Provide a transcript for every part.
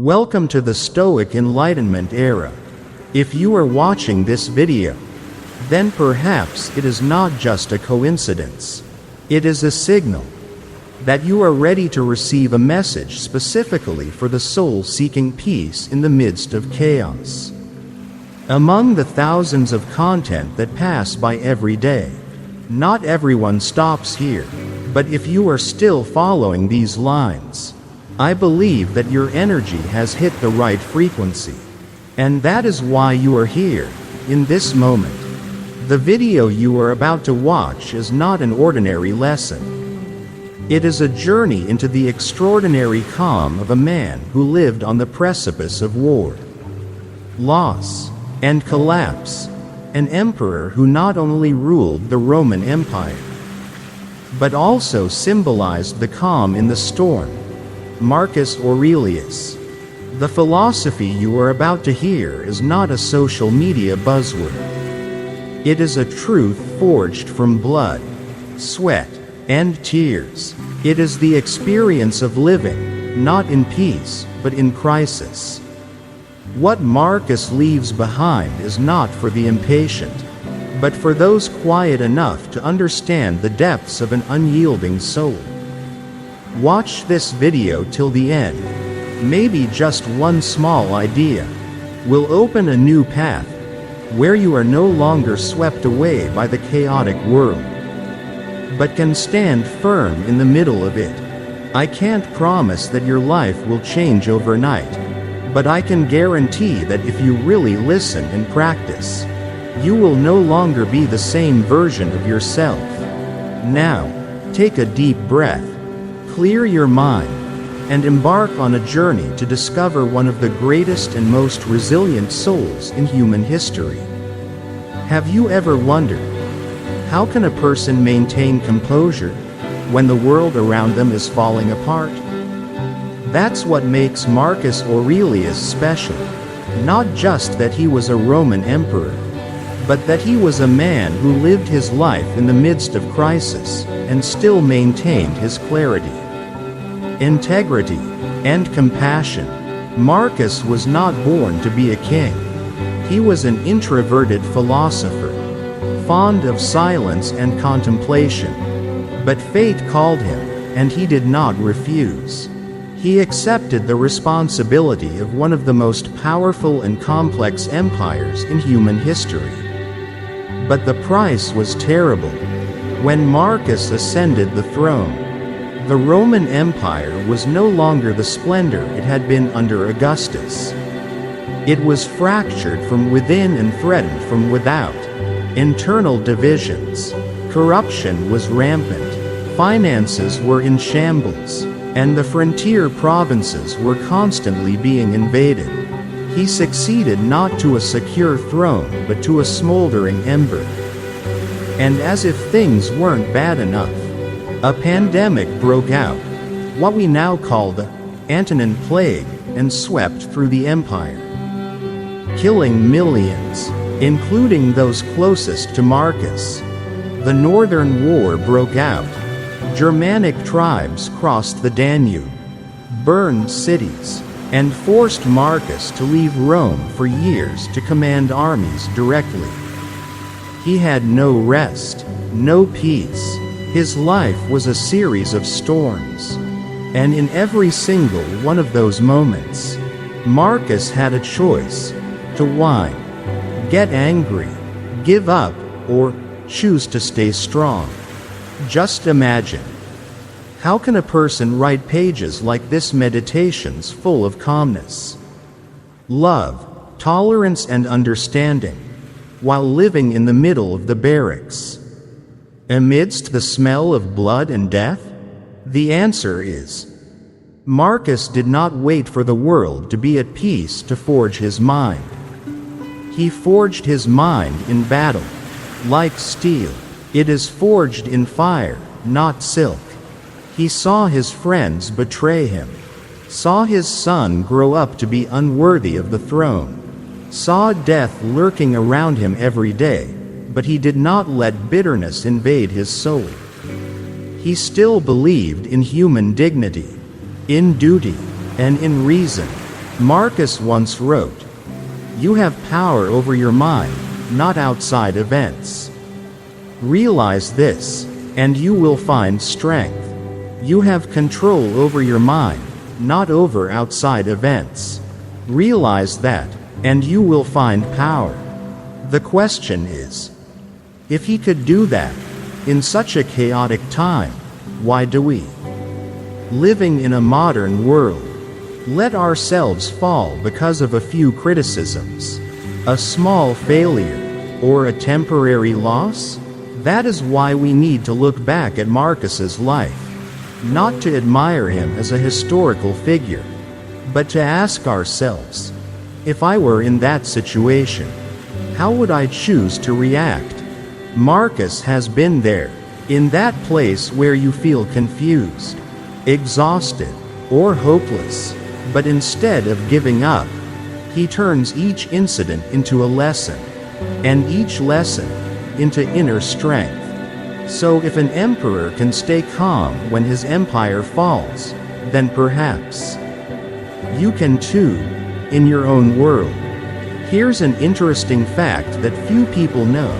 Welcome to the Stoic Enlightenment era. If you are watching this video, then perhaps it is not just a coincidence. It is a signal that you are ready to receive a message specifically for the soul seeking peace in the midst of chaos. Among the thousands of content that pass by every day, not everyone stops here, but if you are still following these lines, I believe that your energy has hit the right frequency. And that is why you are here, in this moment. The video you are about to watch is not an ordinary lesson. It is a journey into the extraordinary calm of a man who lived on the precipice of war, loss, and collapse, an emperor who not only ruled the Roman Empire, but also symbolized the calm in the storm, Marcus Aurelius. The philosophy you are about to hear is not a social media buzzword. It is a truth forged from blood, sweat, and tears. It is the experience of living, not in peace, but in crisis. What Marcus leaves behind is not for the impatient, but for those quiet enough to understand the depths of an unyielding soul. Watch this video till the end. Maybe just one small idea will open a new path where you are no longer swept away by the chaotic world, but can stand firm in the middle of it. I can't promise that your life will change overnight, but I can guarantee that if you really listen and practice, you will no longer be the same version of yourself. Now, take a deep breath, clear your mind, and embark on a journey to discover one of the greatest and most resilient souls in human history. Have you ever wondered, how can a person maintain composure when the world around them is falling apart? That's what makes Marcus Aurelius special. Not just that he was a Roman emperor, but that he was a man who lived his life in the midst of crisis and still maintained his clarity, integrity, and compassion. Marcus was not born to be a king. He was an introverted philosopher, fond of silence and contemplation. But fate called him, and he did not refuse. He accepted the responsibility of one of the most powerful and complex empires in human history. But the price was terrible. When Marcus ascended the throne, the Roman Empire was no longer the splendor it had been under Augustus. It was fractured from within and threatened from without. Internal divisions, corruption was rampant, finances were in shambles, and the frontier provinces were constantly being invaded. He succeeded not to a secure throne but to a smoldering ember. And as if things weren't bad enough, a pandemic broke out, what we now call the Antonine Plague, and swept through the empire, killing millions, including those closest to Marcus. The Northern War broke out. Germanic tribes crossed the Danube, burned cities, and forced Marcus to leave Rome for years to command armies directly. He had no rest, no peace. His life was a series of storms. And in every single one of those moments, Marcus had a choice: to whine, get angry, give up, or choose to stay strong. Just imagine. How can a person write pages like this, meditations full of calmness, love, tolerance, and understanding, while living in the middle of the barracks, amidst the smell of blood and death? The answer is, Marcus did not wait for the world to be at peace to forge his mind. He forged his mind in battle. Like steel, it is forged in fire, not silk. He saw his friends betray him, saw his son grow up to be unworthy of the throne, saw death lurking around him every day, but he did not let bitterness invade his soul. He still believed in human dignity, in duty, and in reason. Marcus once wrote, "You have power over your mind, not outside events. Realize this, and you will find strength. You have control over your mind, not over outside events. Realize that, and you will find power." The question is, if he could do that, in such a chaotic time, why do we? Living in a modern world, let ourselves fall because of a few criticisms, a small failure, or a temporary loss? That is why we need to look back at Marcus's life, not to admire him as a historical figure, but to ask ourselves, if I were in that situation, how would I choose to react? Marcus has been there, in that place where you feel confused, exhausted, or hopeless, but instead of giving up, he turns each incident into a lesson, and each lesson into inner strength. So if an emperor can stay calm when his empire falls, then perhaps you can too, in your own world. Here's an interesting fact that few people know.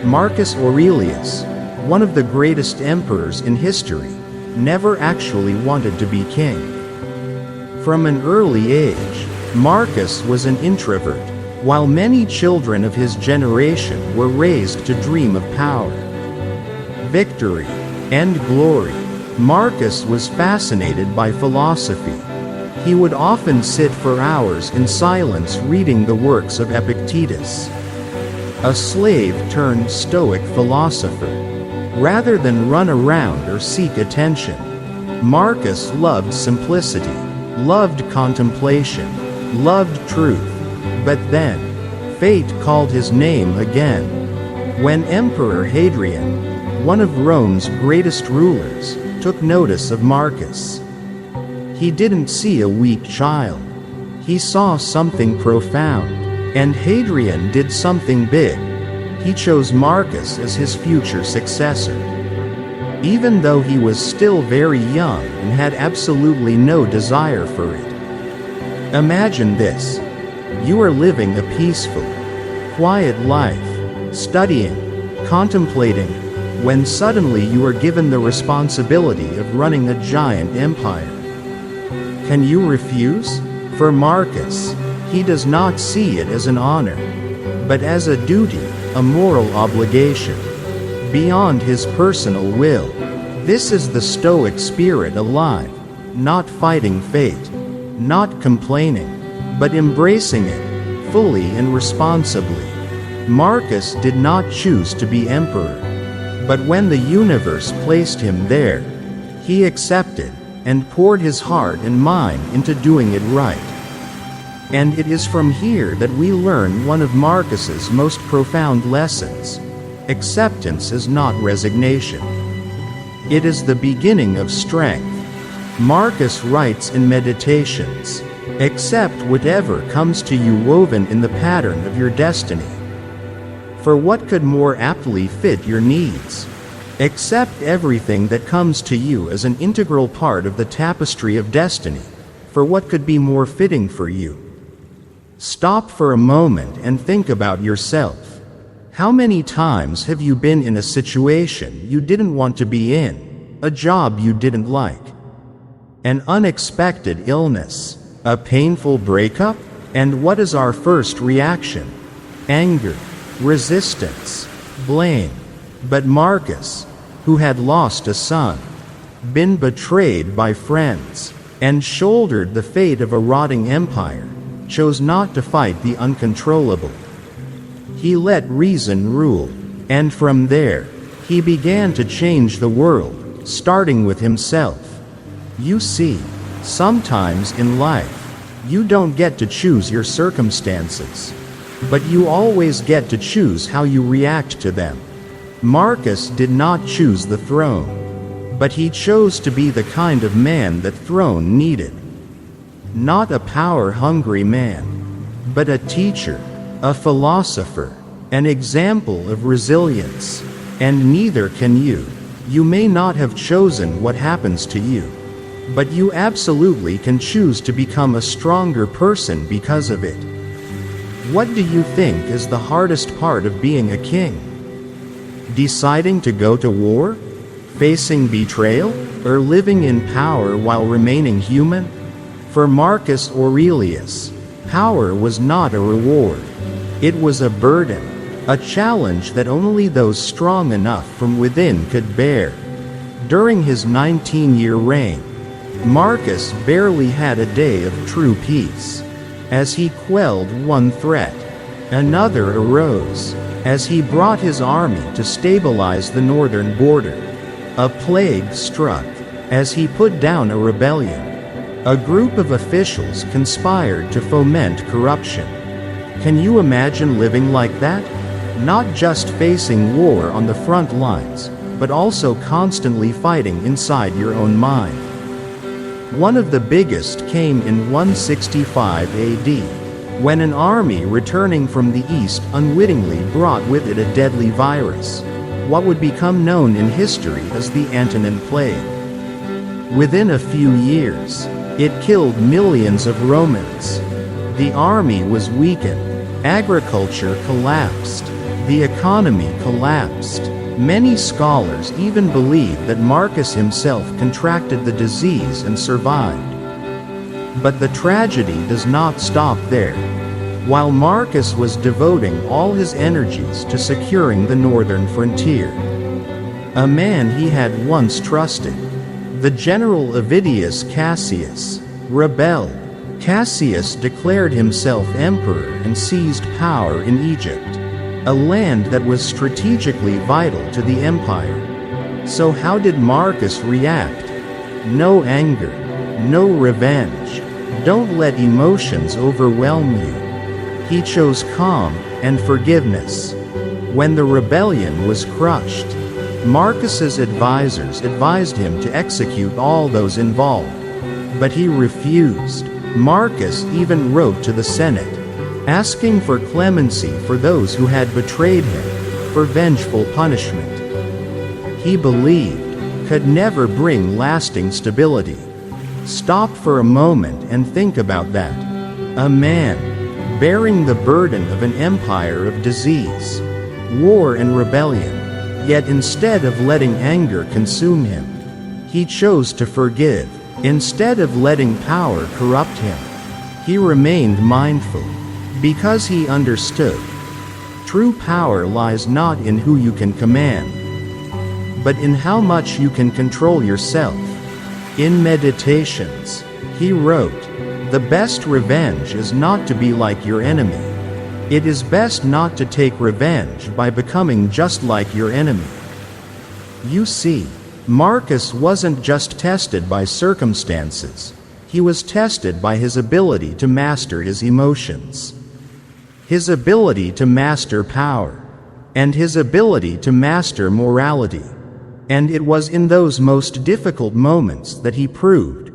Marcus Aurelius, one of the greatest emperors in history, never actually wanted to be king. From an early age, Marcus was an introvert, while many children of his generation were raised to dream of power, victory, and glory. Marcus was fascinated by philosophy. He would often sit for hours in silence reading the works of Epictetus, a slave-turned Stoic philosopher. Rather than run around or seek attention, Marcus loved simplicity, loved contemplation, loved truth. But then, fate called his name again. When Emperor Hadrian, one of Rome's greatest rulers, took notice of Marcus, he didn't see a weak child. He saw something profound. And Hadrian did something big. He chose Marcus as his future successor. Even though he was still very young and had absolutely no desire for it. Imagine this. You are living a peaceful, quiet life, studying, contemplating, when suddenly you are given the responsibility of running a giant empire. Can you refuse? For Marcus, he does not see it as an honor, but as a duty, a moral obligation, beyond his personal will. This is the Stoic spirit alive, not fighting fate, not complaining, but embracing it, fully and responsibly. Marcus did not choose to be emperor, but when the universe placed him there, he accepted and poured his heart and mind into doing it right. And it is from here that we learn one of Marcus's most profound lessons. Acceptance is not resignation. It is the beginning of strength. Marcus writes in Meditations, "Accept whatever comes to you woven in the pattern of your destiny." For what could more aptly fit your needs? Accept everything that comes to you as an integral part of the tapestry of destiny. For what could be more fitting for you? Stop for a moment and think about yourself. How many times have you been in a situation you didn't want to be in, a job you didn't like, an unexpected illness, a painful breakup? And what is our first reaction? Anger, resistance, blame. But Marcus, who had lost a son, been betrayed by friends, and shouldered the fate of a rotting empire, chose not to fight the uncontrollable. He let reason rule, and from there, he began to change the world, starting with himself. You see, sometimes in life, you don't get to choose your circumstances, but you always get to choose how you react to them. Marcus did not choose the throne, but he chose to be the kind of man the throne needed. Not a power-hungry man, but a teacher, a philosopher, an example of resilience. And neither can you. You may not have chosen what happens to you, But you absolutely can choose to become a stronger person because of it. What do you think is the hardest part of being a king? Deciding to go to war? Facing betrayal? Or living in power while remaining human? For Marcus Aurelius, power was not a reward. It was a burden, a challenge that only those strong enough from within could bear. During his 19-year reign, Marcus barely had a day of true peace. As he quelled one threat, another arose. As he brought his army to stabilize the northern border, a plague struck. As he put down a rebellion, a group of officials conspired to foment corruption. Can you imagine living like that? Not just facing war on the front lines, but also constantly fighting inside your own mind. One of the biggest came in 165 AD, when an army returning from the east unwittingly brought with it a deadly virus, what would become known in history as the Antonine Plague. Within a few years, it killed millions of Romans. The army was weakened, agriculture collapsed, the economy collapsed. Many scholars even believe that Marcus himself contracted the disease and survived. But the tragedy does not stop there. While Marcus was devoting all his energies to securing the northern frontier, a man he had once trusted, the general Avidius Cassius, rebelled. Cassius declared himself emperor and seized power in Egypt, a land that was strategically vital to the empire. So how did Marcus react? No anger, no revenge. Don't let emotions overwhelm you. He chose calm and forgiveness. When the rebellion was crushed, Marcus's advisors advised him to execute all those involved. But he refused. Marcus even wrote to the Senate, asking for clemency for those who had betrayed him, for vengeful punishment. He believed could never bring lasting stability. Stop for a moment and think about that. A man bearing the burden of an empire of disease, war and rebellion, yet instead of letting anger consume him, he chose to forgive. Instead of letting power corrupt him, he remained mindful, because he understood. True power lies not in who you can command, but in how much you can control yourself. In Meditations, he wrote, "The best revenge is not to be like your enemy. It is best not to take revenge by becoming just like your enemy." You see, Marcus wasn't just tested by circumstances, he was tested by his ability to master his emotions, his ability to master power, and his ability to master morality. And it was in those most difficult moments that he proved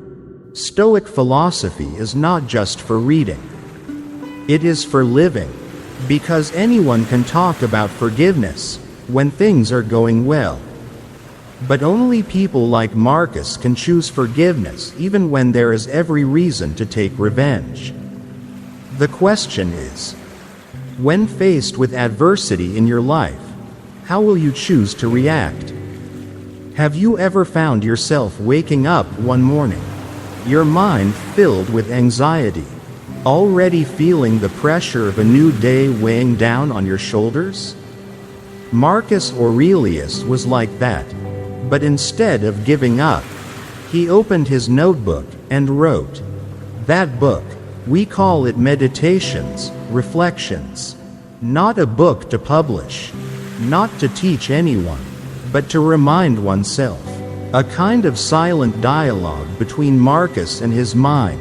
Stoic philosophy is not just for reading. It is for living, because anyone can talk about forgiveness when things are going well. But only people like Marcus can choose forgiveness even when there is every reason to take revenge. The question is, when faced with adversity in your life, how will you choose to react? Have you ever found yourself waking up one morning, your mind filled with anxiety, already feeling the pressure of a new day weighing down on your shoulders? Marcus Aurelius was like that. But instead of giving up, he opened his notebook and wrote. That book, we call it Meditations, Reflections. Not a book to publish, not to teach anyone, but to remind oneself. A kind of silent dialogue between Marcus and his mind,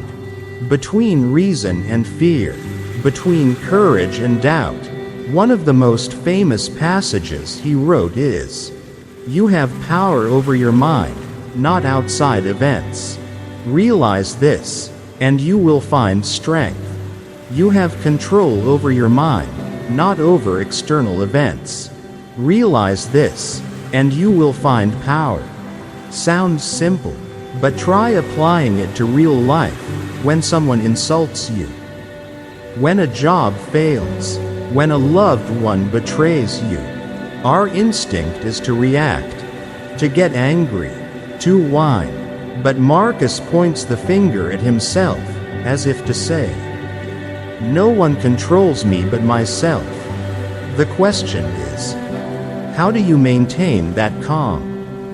between reason and fear, between courage and doubt. One of the most famous passages he wrote is, "You have power over your mind, not outside events. Realize this, and you will find strength. You have control over your mind, not over external events. Realize this, and you will find power." Sounds simple, But try applying it to real life, when someone insults you, when a job fails, when a loved one betrays you. Our instinct is to react, to get angry, to whine. But Marcus points the finger at himself, as if to say, "No one controls me but myself." The question is, how do you maintain that calm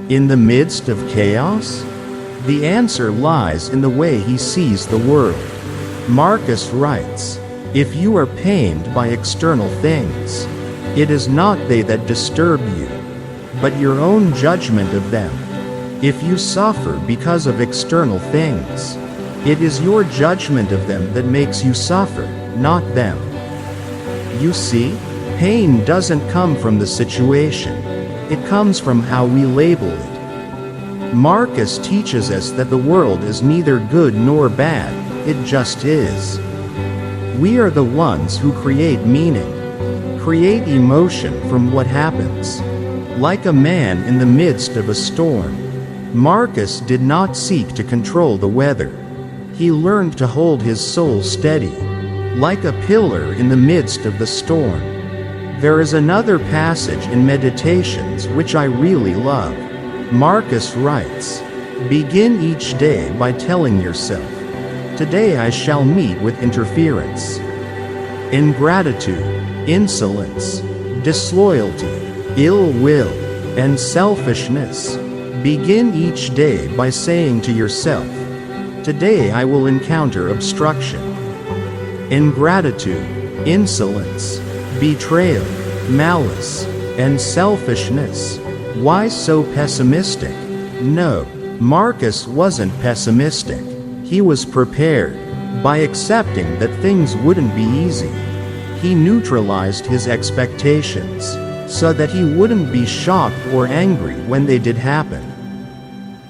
in the midst of chaos? The answer lies in the way he sees the world. Marcus writes, "If you are pained by external things, it is not they that disturb you, but your own judgment of them. If you suffer because of external things, it is your judgment of them that makes you suffer, not them." You see, pain doesn't come from the situation. It comes from how we label it. Marcus teaches us that the world is neither good nor bad, it just is. We are the ones who create meaning, create emotion from what happens. Like a man in the midst of a storm, Marcus did not seek to control the weather. He learned to hold his soul steady, like a pillar in the midst of the storm. There is another passage in Meditations which I really love. Marcus writes, "Begin each day by telling yourself, 'Today I shall meet with interference, ingratitude, insolence, disloyalty, ill will, and selfishness.' Begin each day by saying to yourself, 'Today I will encounter obstruction, ingratitude, insolence, betrayal, malice, and selfishness.'" Why so pessimistic? No, Marcus wasn't pessimistic. He was prepared. By accepting that things wouldn't be easy, he neutralized his expectations, so that he wouldn't be shocked or angry when they did happen.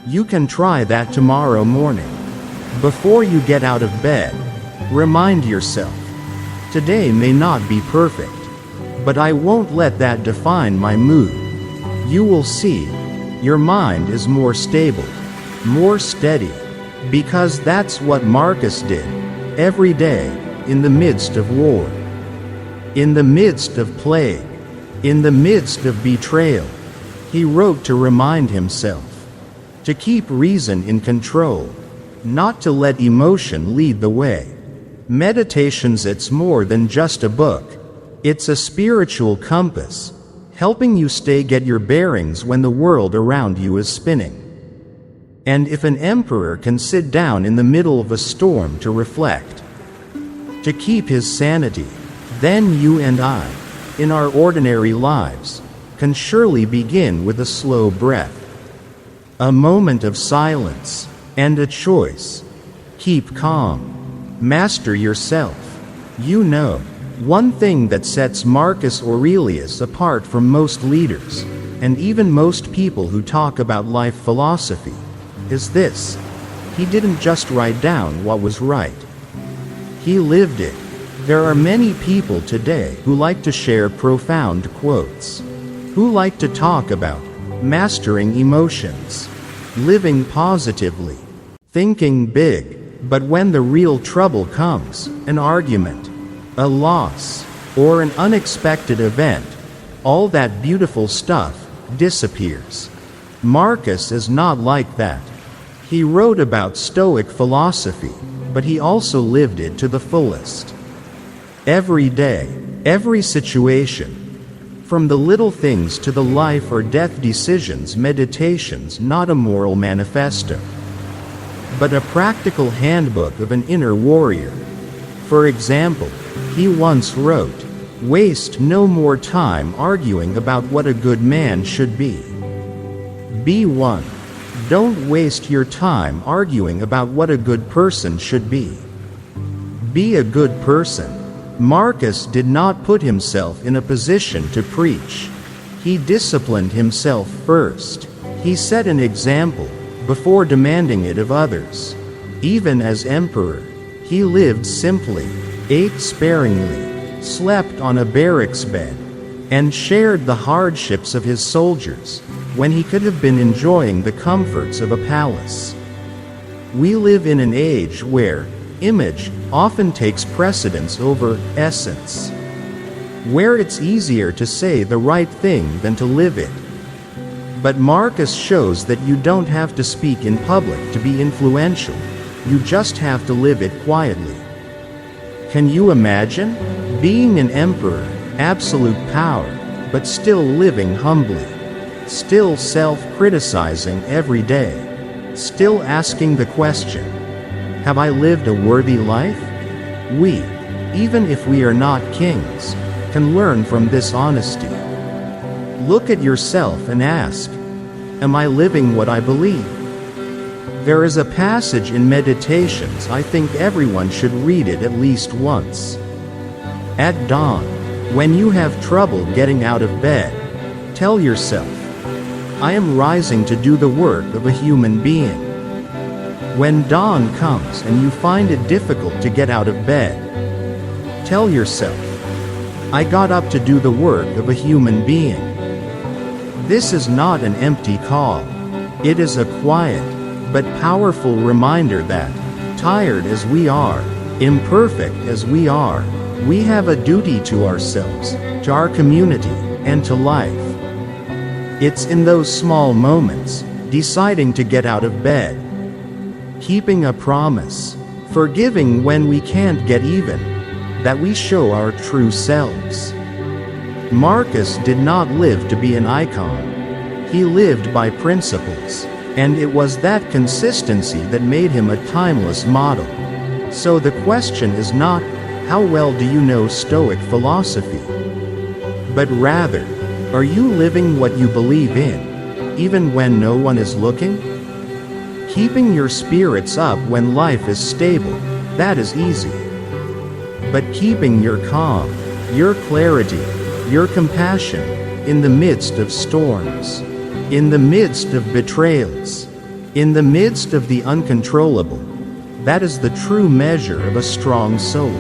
You can try that tomorrow morning. Before you get out of bed, remind yourself, "Today may not be perfect, but I won't let that define my mood." You will see, your mind is more stable, more steady, because that's what Marcus did, every day, in the midst of war, in the midst of plague, in the midst of betrayal. He wrote to remind himself, to keep reason in control, not to let emotion lead the way. Meditations, it's more than just a book. It's a spiritual compass, helping you get your bearings when the world around you is spinning. And if an emperor can sit down in the middle of a storm to reflect, to keep his sanity, then you and I, in our ordinary lives, can surely begin with a slow breath, a moment of silence, and a choice. Keep calm. Master yourself. You know, one thing that sets Marcus Aurelius apart from most leaders, and even most people who talk about life philosophy, is this: he didn't just write down what was right. He lived it. There are many people today who like to share profound quotes, who like to talk about mastering emotions, living positively, thinking big, but when the real trouble comes, an argument, a loss, or an unexpected event, all that beautiful stuff disappears. Marcus is not like that. He wrote about Stoic philosophy, but he also lived it to the fullest. Every day, every situation, from the little things to the life or death decisions. Meditations, not a moral manifesto, but a practical handbook of an inner warrior. For example, he once wrote, "Waste no more time arguing about what a good man should be. Be one. Don't waste your time arguing about what a good person should be. Be a good person." Marcus did not put himself in a position to preach. He disciplined himself first. He set an example before demanding it of others. Even as emperor, he lived simply, ate sparingly, slept on a barracks bed, and shared the hardships of his soldiers, when he could have been enjoying the comforts of a palace. We live in an age where image often takes precedence over essence, where it's easier to say the right thing than to live it. But Marcus shows that you don't have to speak in public to be influential, you just have to live it quietly. Can you imagine being an emperor, absolute power, but still living humbly, still self-criticizing every day, still asking the question, have I lived a worthy life? We, even if we are not kings, can learn from this honesty. Look at yourself and ask, am I living what I believe? There is a passage in Meditations I think everyone should read it at least once. At dawn, when you have trouble getting out of bed, tell yourself, I am rising to do the work of a human being. When dawn comes and you find it difficult to get out of bed, tell yourself, I got up to do the work of a human being. This is not an empty call. It is a quiet, but powerful reminder that, tired as we are, imperfect as we are, we have a duty to ourselves, to our community, and to life. It's in those small moments, deciding to get out of bed, keeping a promise, forgiving when we can't get even, that we show our true selves. Marcus did not live to be an icon. He lived by principles, and it was that consistency that made him a timeless model. So the question is not, how well do you know Stoic philosophy? But rather, are you living what you believe in, even when no one is looking? Keeping your spirits up when life is stable, that is easy. But keeping your calm, your clarity, your compassion, in the midst of storms, in the midst of betrayals, in the midst of the uncontrollable, that is the true measure of a strong soul.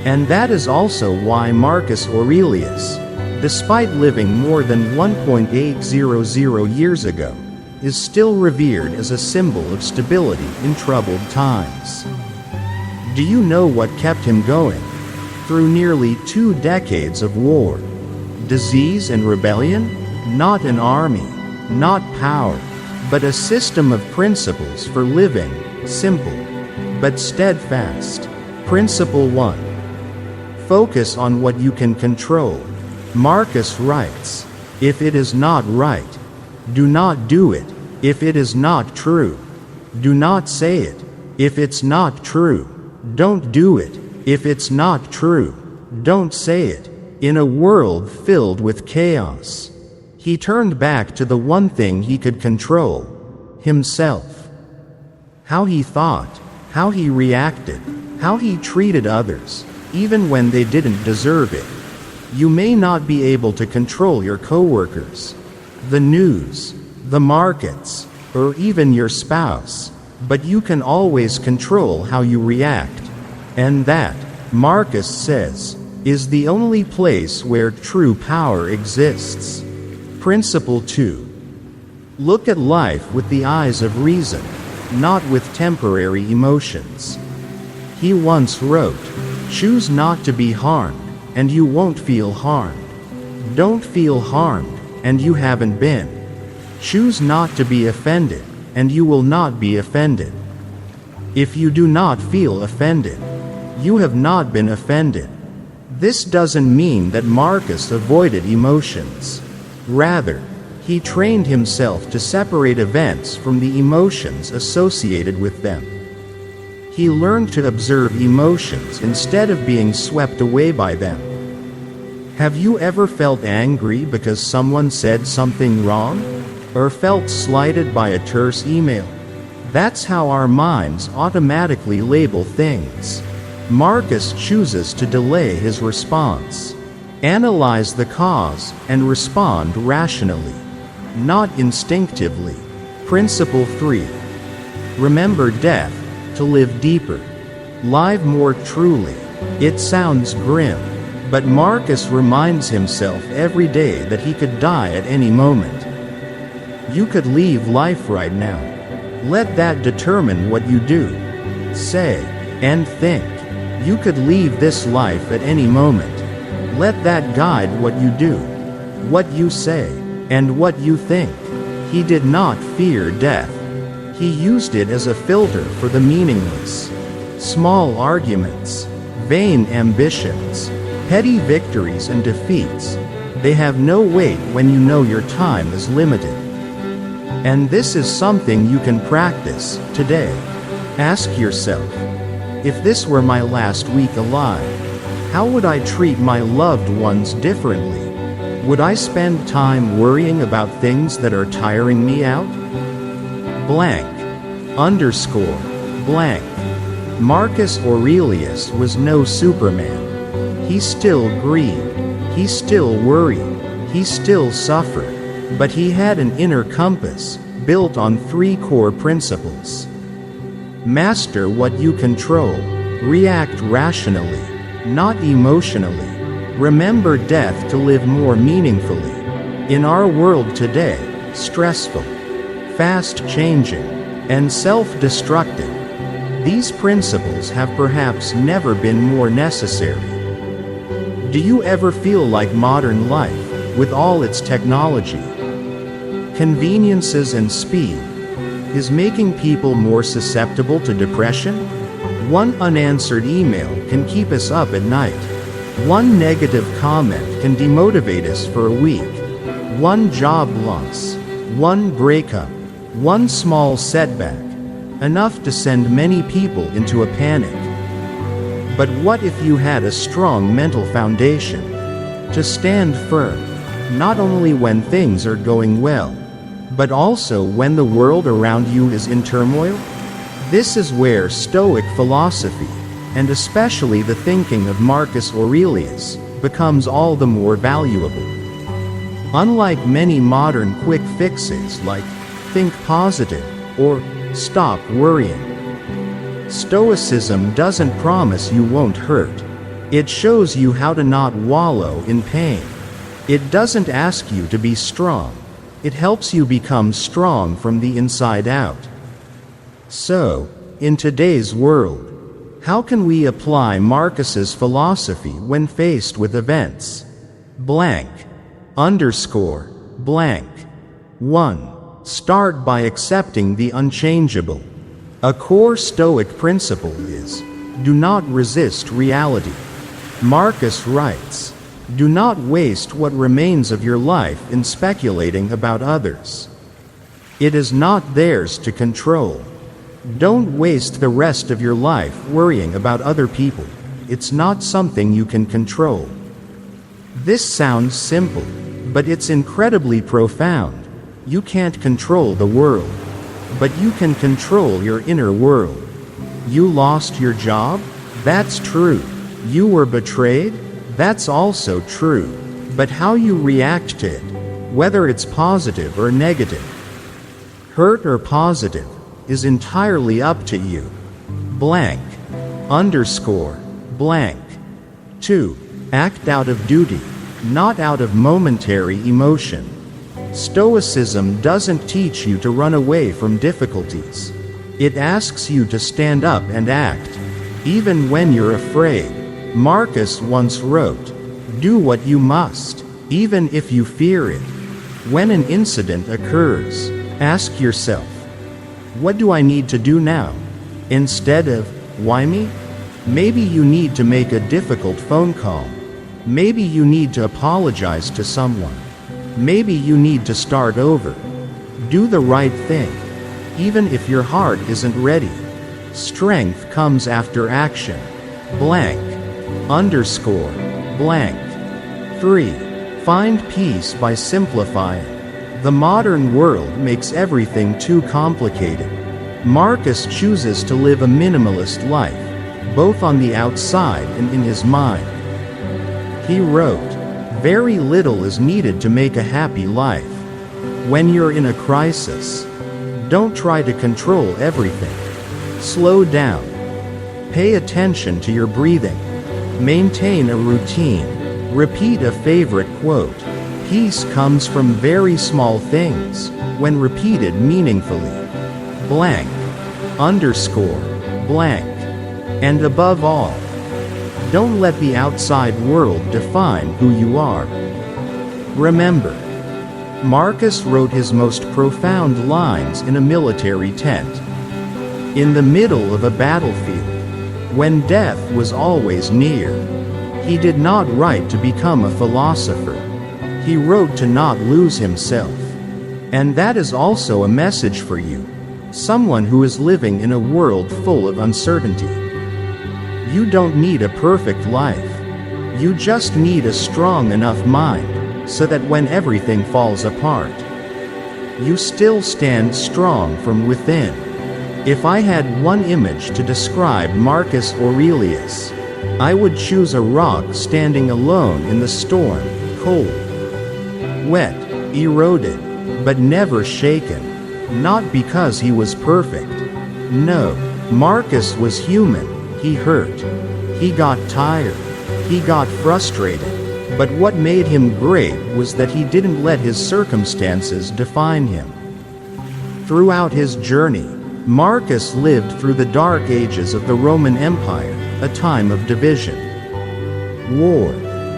And that is also why Marcus Aurelius, despite living more than 1.800 years ago, is still revered as a symbol of stability in troubled times. Do you know what kept him going? Through nearly 2 decades of war, disease and rebellion? Not an army, not power, but a system of principles for living, simple, but steadfast. Principle 1. Focus on what you can control. Marcus writes, if it is not right, do not do it. If it is not true, do not say it. If it's not true, don't do it. If it's not true, don't say it. In a world filled with chaos, he turned back to the one thing he could control, himself. How he thought, how he reacted, how he treated others, even when they didn't deserve it. You may not be able to control your coworkers, the news, the markets, or even your spouse, but you can always control how you react. And that, Marcus says, is the only place where true power exists. Principle 2. Look at life with the eyes of reason, not with temporary emotions. He once wrote, choose not to be harmed, and you won't feel harmed. Don't feel harmed, and you haven't been. Choose not to be offended, and you will not be offended. If you do not feel offended, you have not been offended. This doesn't mean that Marcus avoided emotions. Rather, he trained himself to separate events from the emotions associated with them. He learned to observe emotions instead of being swept away by them. Have you ever felt angry because someone said something wrong? Or felt slighted by a terse email? That's how our minds automatically label things. Marcus chooses to delay his response, analyze the cause, and respond rationally, not instinctively. Principle 3. Remember death, to live deeper, live more truly. It sounds grim, but Marcus reminds himself every day that he could die at any moment. You could leave life right now. Let that determine what you do, say, and think. You could leave this life at any moment. Let that guide what you do, what you say, and what you think. He did not fear death. He used it as a filter for the meaningless. Small arguments, vain ambitions, petty victories and defeats, they have no weight when you know your time is limited. And this is something you can practice today. Ask yourself, if this were my last week alive, how would I treat my loved ones differently? Would I spend time worrying about things that are tiring me out? Blank. Underscore. Blank. Marcus Aurelius was no Superman. He still grieved. He still worried. He still suffered. But he had an inner compass, built on 3 core principles. Master what you control. React rationally, not emotionally. Remember death to live more meaningfully. In our world today, stressful, fast-changing, and self-destructive, these principles have perhaps never been more necessary. Do you ever feel like modern life, with all its technology, conveniences and speed, is making people more susceptible to depression? One unanswered email can keep us up at night. One negative comment can demotivate us for a week. One job loss, one breakup, one small setback, enough to send many people into a panic. But what if you had a strong mental foundation to stand firm, not only when things are going well, but also when the world around you is in turmoil? This is where Stoic philosophy, and especially the thinking of Marcus Aurelius, becomes all the more valuable. Unlike many modern quick fixes like think positive or stop worrying, Stoicism doesn't promise you won't hurt. It shows you how to not wallow in pain. It doesn't ask you to be strong. It helps you become strong from the inside out. So, in today's world, how can we apply Marcus's philosophy when faced with events? Blank. Underscore. Blank. 1. Start by accepting the unchangeable. A core Stoic principle is, do not resist reality. Marcus writes, do not waste what remains of your life in speculating about others. It is not theirs to control. Don't waste the rest of your life worrying about other people. It's not something you can control. This sounds simple, but it's incredibly profound. You can't control the world, but you can control your inner world. You lost your job? That's true. You were betrayed? That's also true. But how you react to it, whether it's positive or negative, hurt or positive, is entirely up to you. Blank. Underscore. Blank. 2. Act out of duty, not out of momentary emotion. Stoicism doesn't teach you to run away from difficulties. It asks you to stand up and act, even when you're afraid. Marcus once wrote, do what you must, even if you fear it. When an incident occurs, ask yourself, what do I need to do now? Instead of, why me? Maybe you need to make a difficult phone call. Maybe you need to apologize to someone. Maybe you need to start over. Do the right thing, even if your heart isn't ready. Strength comes after action. Blank. Underscore. Blank. 3. Find peace by simplifying. The modern world makes everything too complicated. Marcus chooses to live a minimalist life, both on the outside and in his mind. He wrote, very little is needed to make a happy life. When you're in a crisis, don't try to control everything. Slow down. Pay attention to your breathing. Maintain a routine. Repeat a favorite quote. Peace comes from very small things, when repeated meaningfully. blank, underscore, blank. And above all, don't let the outside world define who you are. Remember, Marcus wrote his most profound lines in a military tent, in the middle of a battlefield, when death was always near. He did not write to become a philosopher. He wrote to not lose himself. And that is also a message for you, someone who is living in a world full of uncertainty. You don't need a perfect life. You just need a strong enough mind, so that when everything falls apart, you still stand strong from within. If I had one image to describe Marcus Aurelius, I would choose a rock standing alone in the storm, cold, wet, eroded, but never shaken. Not because he was perfect. No, Marcus was human. He hurt. He got tired. He got frustrated. But what made him great was that he didn't let his circumstances define him. Throughout his journey, Marcus lived through the dark ages of the Roman Empire, a time of division, war,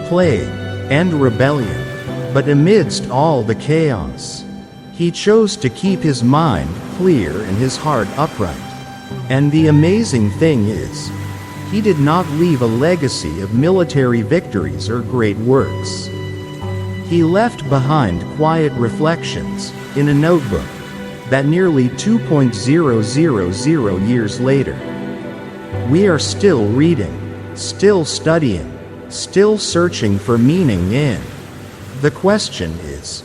plague, and rebellion. But amidst all the chaos, he chose to keep his mind clear and his heart upright. And the amazing thing is, he did not leave a legacy of military victories or great works. He left behind quiet reflections in a notebook that nearly 2,000 years later, we are still reading, still studying, still searching for meaning in. The question is,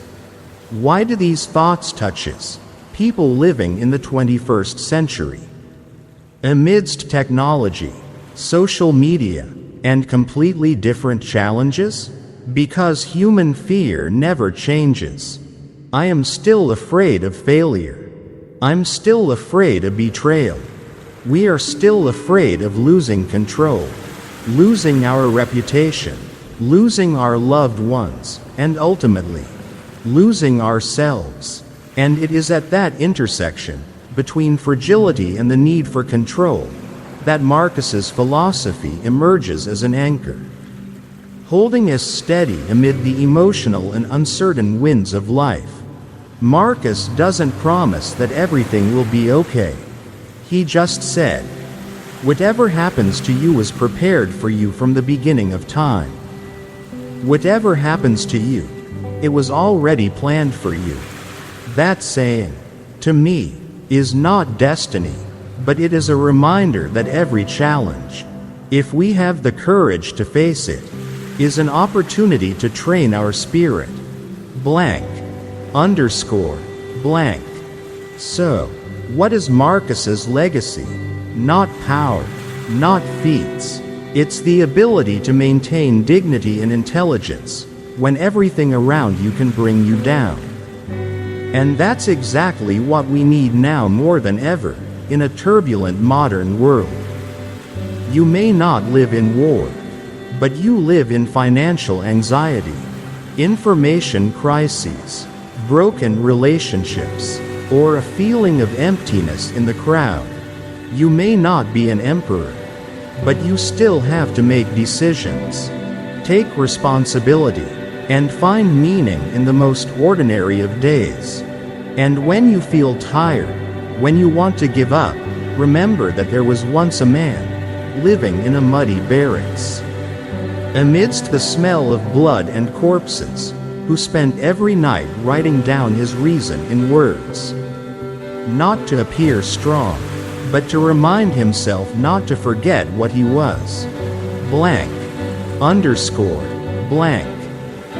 why do these thoughts touch us, people living in the 21st century? Amidst technology, social media, and completely different challenges? Because human fear never changes. I am still afraid of failure. I'm still afraid of betrayal. We are still afraid of losing control, losing our reputation, losing our loved ones, and ultimately, losing ourselves. And it is at that intersection, between fragility and the need for control, that Marcus's philosophy emerges as an anchor, holding us steady amid the emotional and uncertain winds of life. Marcus doesn't promise that everything will be okay. He just said, whatever happens to you was prepared for you from the beginning of time. Whatever happens to you, it was already planned for you. That saying, to me, is not destiny, but it is a reminder that every challenge, if we have the courage to face it, is an opportunity to train our spirit. Blank, underscore, blank. So, what is Marcus's legacy? Not power, not feats. It's the ability to maintain dignity and intelligence when everything around you can bring you down. And that's exactly what we need now more than ever, in a turbulent modern world. You may not live in war, but you live in financial anxiety, information crises, broken relationships, or a feeling of emptiness in the crowd. You may not be an emperor, but you still have to make decisions, take responsibility, and find meaning in the most ordinary of days. And when you feel tired, when you want to give up, remember that there was once a man living in a muddy barracks, amidst the smell of blood and corpses, who spent every night writing down his reason in words. Not to appear strong, but to remind himself not to forget what he was. Blank, underscore, blank.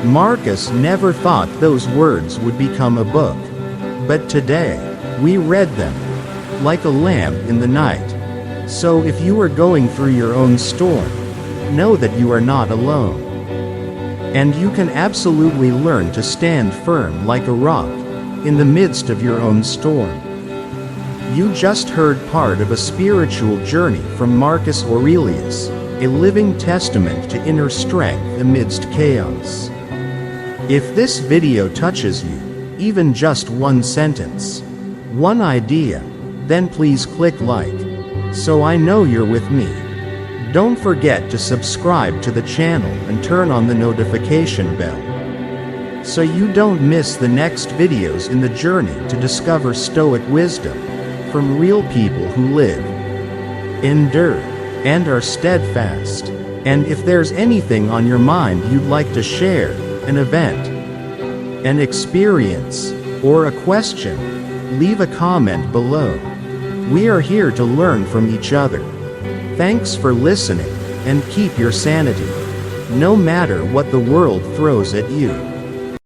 Marcus never thought those words would become a book, but today, we read them, like a lamp in the night. So if you are going through your own storm, know that you are not alone. And you can absolutely learn to stand firm like a rock, in the midst of your own storm. You just heard part of a spiritual journey from Marcus Aurelius, a living testament to inner strength amidst chaos. If this video touches you, even just one sentence, one idea, then please click like, so I know you're with me. Don't forget to subscribe to the channel and turn on the notification bell, so you don't miss the next videos in the journey to discover Stoic wisdom from real people who live, endure, and are steadfast. And if there's anything on your mind you'd like to share, an event, an experience, or a question, leave a comment below. We are here to learn from each other. Thanks for listening, and keep your sanity, no matter what the world throws at you.